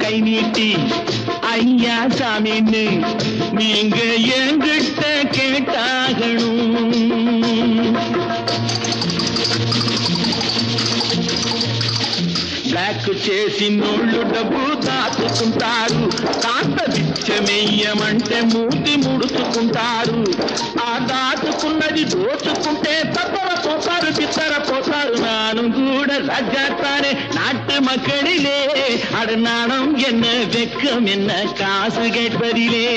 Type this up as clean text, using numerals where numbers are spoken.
கை நீட்டி ஐயா சாமின்னு நீங்க என்கிட்ட கேட்டாகணும். బ్లాక్ చేసి నోళ్ళు డబ్బు దాచుకుంటారు, కాస్త బిచ్చమెయ్యమంటే మూతి ముడుచుకుంటారు. ఆ దాచుకున్నది దోచుకుంటే తప్పర పోతారు, బిత్తర పోతారు. நானும் கூட ராஜாத்தானே நாட்டு மக்களிலே, அட நாணம் என்ன வெக்கம் என்ன காசு கேட்பதிலே.